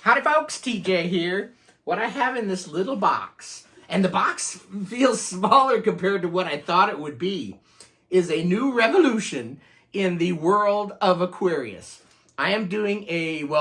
Howdy folks, TJ here. What I have in this little box, and the box feels smaller compared to what I thought it would be, is a new revolution in the world of Aquarius. I am doing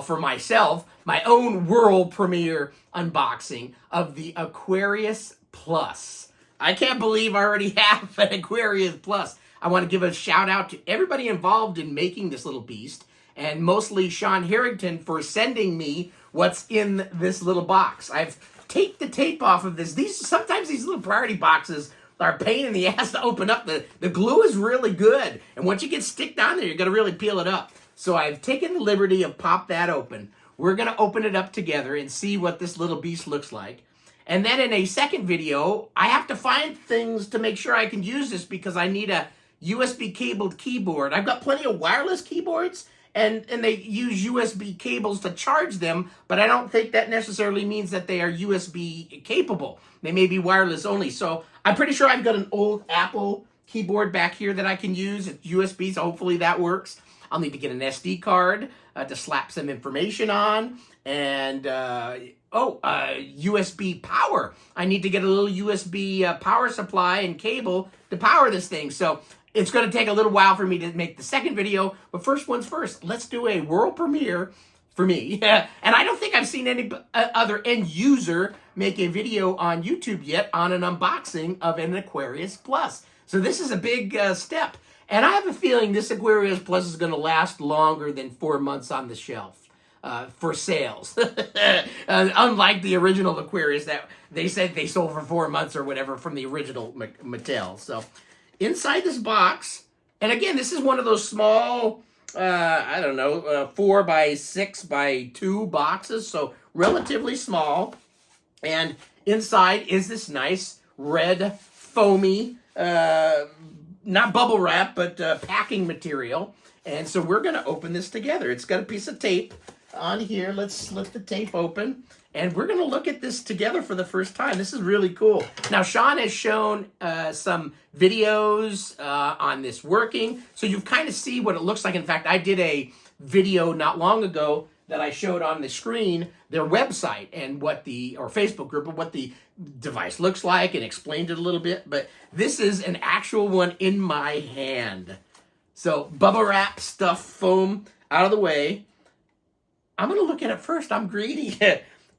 for myself, my own world premiere unboxing of the Aquarius Plus. I can't believe I already have an Aquarius Plus. I want to give a shout out to everybody involved in making this little beast, and mostly Sean Harrington for sending me what's in this little box. I've taped the tape off of this. Sometimes these little priority boxes are a pain in the ass to open up. The glue is really good, and once you get stick down there, you're going to really peel it up. So I've taken the liberty of pop that open. We're going to open it up together and see what this little beast looks like. And then in a second video, I have to find things to make sure I can use this because I need a USB cabled keyboard. I've got plenty of wireless keyboards, and they use USB cables to charge them, but I don't think that necessarily means that they are USB capable. They may be wireless only. So I'm pretty sure I've got an old Apple keyboard back here that I can use. It's USB, so hopefully that works. I'll need to get an SD card to slap some information on, and USB power. I need to get a little USB power supply and cable to power this thing. So it's going to take a little while for me to make the second video, but first one's first. Let's do a world premiere for me. And I don't think I've seen any other end user make a video on YouTube yet on an unboxing of an Aquarius Plus. So this is a big step. And I have a feeling this Aquarius Plus is going to last longer than 4 months on the shelf for sales. Unlike the original Aquarius that they said they sold for 4 months or whatever from the original Mattel. So inside this box, and again, this is one of those small, 4 by 6 by 2 boxes, so relatively small. And inside is this nice red foamy, not bubble wrap, but packing material. And so we're going to open this together. It's got a piece of tape on here. Let's slip the tape open. And we're going to look at this together for the first time. This is really cool. Now, Sean has shown some videos on this working. So you kind of see what it looks like. In fact, I did a video not long ago that I showed on the screen, their website and or Facebook group, of what the device looks like, and explained it a little bit. But this is an actual one in my hand. So bubble wrap, stuff, foam, out of the way. I'm going to look at it first. I'm greedy.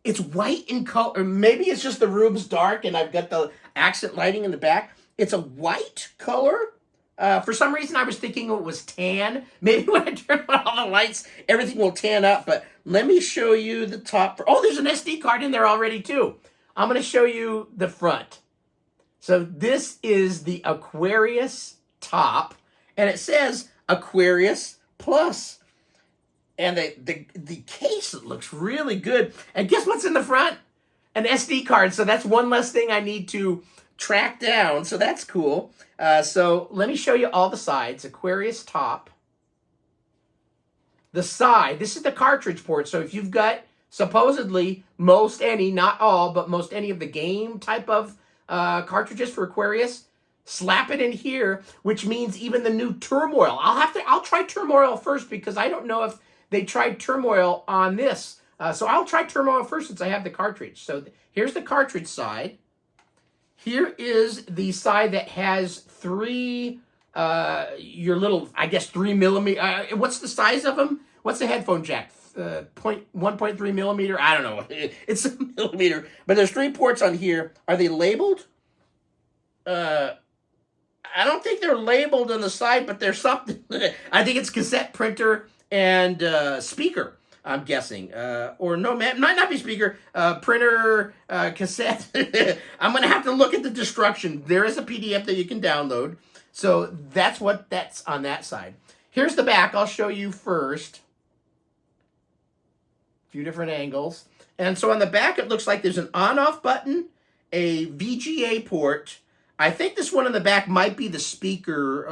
It's white in color. Or maybe it's just the room's dark and I've got the accent lighting in the back. It's a white color. For some reason, I was thinking it was tan. Maybe when I turn on all the lights, everything will tan up. But let me show you the top. There's an SD card in there already, too. I'm going to show you the front. So this is the Aquarius top. And it says Aquarius Plus. And the case looks really good. And guess what's in the front? An SD card. So that's one less thing I need to track down. So that's cool. So let me show you all the sides. Aquarius top. The side. This is the cartridge port. So if you've got supposedly not all, but most any of the game type of cartridges for Aquarius, slap it in here, which means even the new Turmoil. I'll try Turmoil first because I don't know if they tried Turmoil on this. So I'll try Turmoil first since I have the cartridge. So here's the cartridge side. Here is the side that has your little, 3 millimeter. What's the size of them? What's the headphone jack? 1.3 millimeter? I don't know. It's a millimeter. But there's 3 ports on here. Are they labeled? I don't think they're labeled on the side, but there's something. I think it's cassette printer and speaker, I'm guessing. Or no, might not be speaker, printer, cassette. I'm going to have to look at the destruction. There is a PDF that you can download. So that's on that side. Here's the back. I'll show you first. A few different angles. And so on the back, it looks like there's an on-off button, a VGA port. I think this one on the back might be the speaker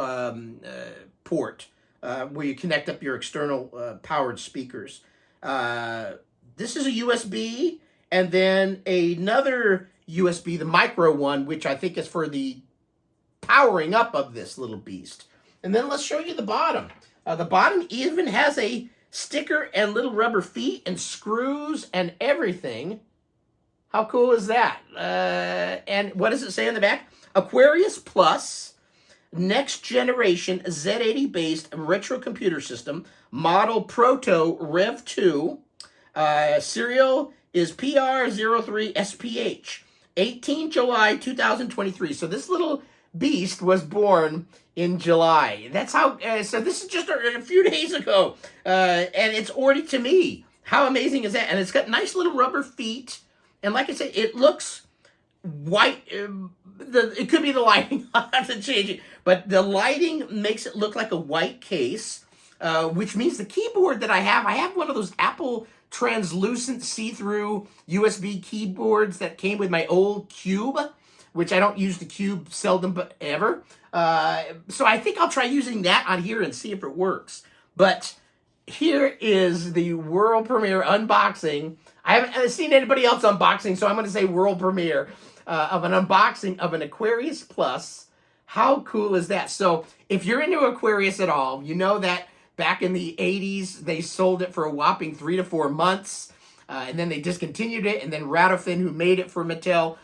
port, where you connect up your external powered speakers. This is a USB, and then another USB, the micro one, which I think is for the powering up of this little beast. And then let's show you the bottom. The bottom even has a sticker and little rubber feet and screws and everything. How cool is that? And what does it say on the back? Aquarius Plus, Next Generation Z80-Based retro computer system, model Proto Rev 2. Serial is PR03SPH, 18 July 2023. So this little beast was born in July. That's how, so this is just a few days ago. And it's ordered to me. How amazing is that? And it's got nice little rubber feet. And like I said, it looks white. It could be the lighting. I'll have to change it. But the lighting makes it look like a white case, which means the keyboard that I have one of those Apple translucent see-through USB keyboards that came with my old Cube, which I don't use the Cube seldom but ever. So I think I'll try using that on here and see if it works. But here is the world premiere unboxing. I haven't seen anybody else unboxing, so I'm going to say world premiere of an unboxing of an Aquarius Plus. How cool is that? So if you're into Aquarius at all, you know that back in the 80s, they sold it for a whopping 3 to 4 months, and then they discontinued it, and then Radofin, who made it for Mattel,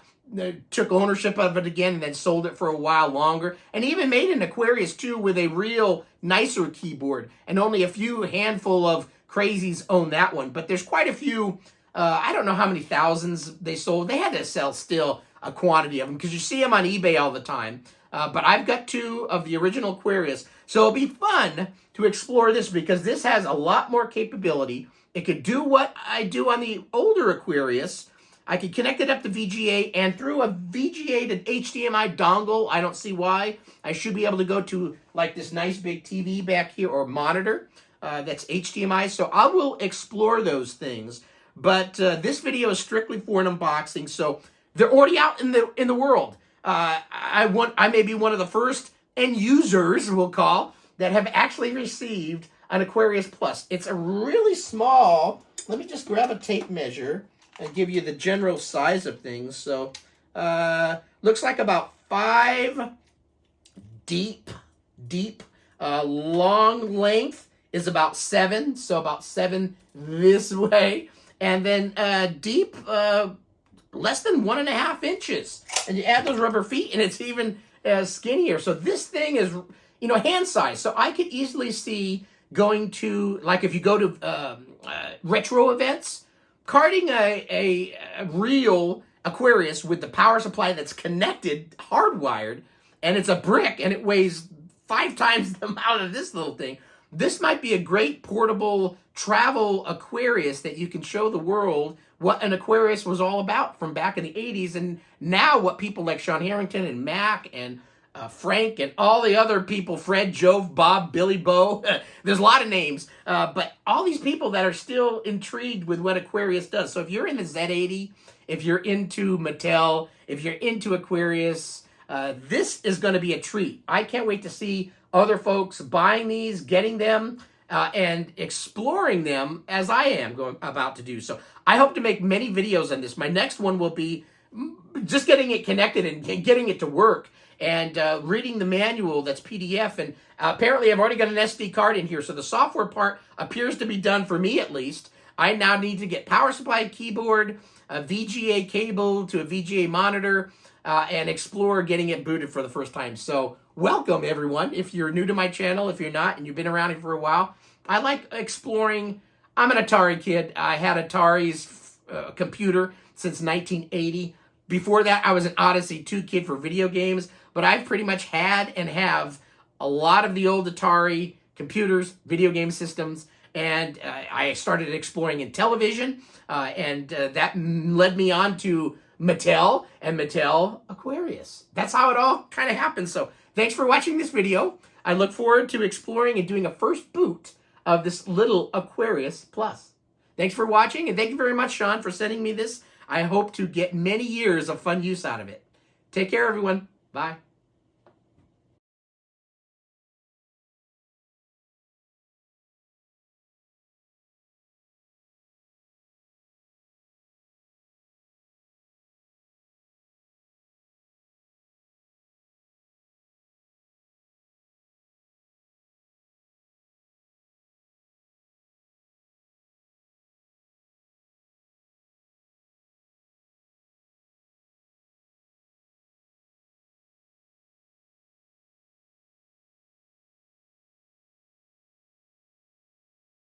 took ownership of it again and then sold it for a while longer, and even made an Aquarius 2 with a real nicer keyboard, and only a few handful of crazies own that one. But there's quite a few, I don't know how many thousands they sold. They had to sell still a quantity of them because you see them on eBay all the time. But I've got 2 of the original Aquarius, so it'll be fun to explore this because this has a lot more capability. It could do what I do on the older Aquarius. I could connect it up to VGA, and through a VGA to HDMI dongle, I don't see why. I should be able to go to like this nice big TV back here, or monitor that's HDMI. So I will explore those things. But this video is strictly for an unboxing, so they're already out in the world. I may be one of the first end users, we'll call, that have actually received an Aquarius Plus. It's a really small, let me just grab a tape measure and give you the general size of things. So, looks like about 5 deep. Long length is about 7, so about 7 this way. And then deep, less than 1.5 inches. And you add those rubber feet, and it's even skinnier. So this thing is, you know, hand size. So I could easily see going to, like if you go to retro events, carting a real Aquarius with the power supply that's connected, hardwired, and it's a brick, and it weighs 5 times the amount of this little thing. This might be a great portable travel Aquarius that you can show the world what an Aquarius was all about from back in the 80s, and now what people like Sean Harrington and Mac and Frank and all the other people, Fred, Jove, Bob, Billy, Bo, there's a lot of names, but all these people that are still intrigued with what Aquarius does. So if you're in the Z80, if you're into Mattel, if you're into Aquarius, this is going to be a treat. I can't wait to see other folks buying these, getting them, and exploring them as I am about to do. So I hope to make many videos on this. My next one will be just getting it connected and getting it to work, and reading the manual that's PDF. And apparently I've already got an SD card in here, so the software part appears to be done for me at least. I now need to get power supply, keyboard, a VGA cable to a VGA monitor, and explore getting it booted for the first time. So welcome, everyone. If you're new to my channel, if you're not, and you've been around here for a while, I like exploring. I'm an Atari kid. I had Atari's computer since 1980. Before that, I was an Odyssey 2 kid for video games, but I've pretty much had and have a lot of the old Atari computers, video game systems, and I started exploring in television, and that led me on to Mattel and Mattel Aquarius. That's how it all kind of happened. So thanks for watching this video. I look forward to exploring and doing a first boot of this little Aquarius Plus. Thanks for watching, and thank you very much, Sean, for sending me this. I hope to get many years of fun use out of it. Take care, everyone. Bye.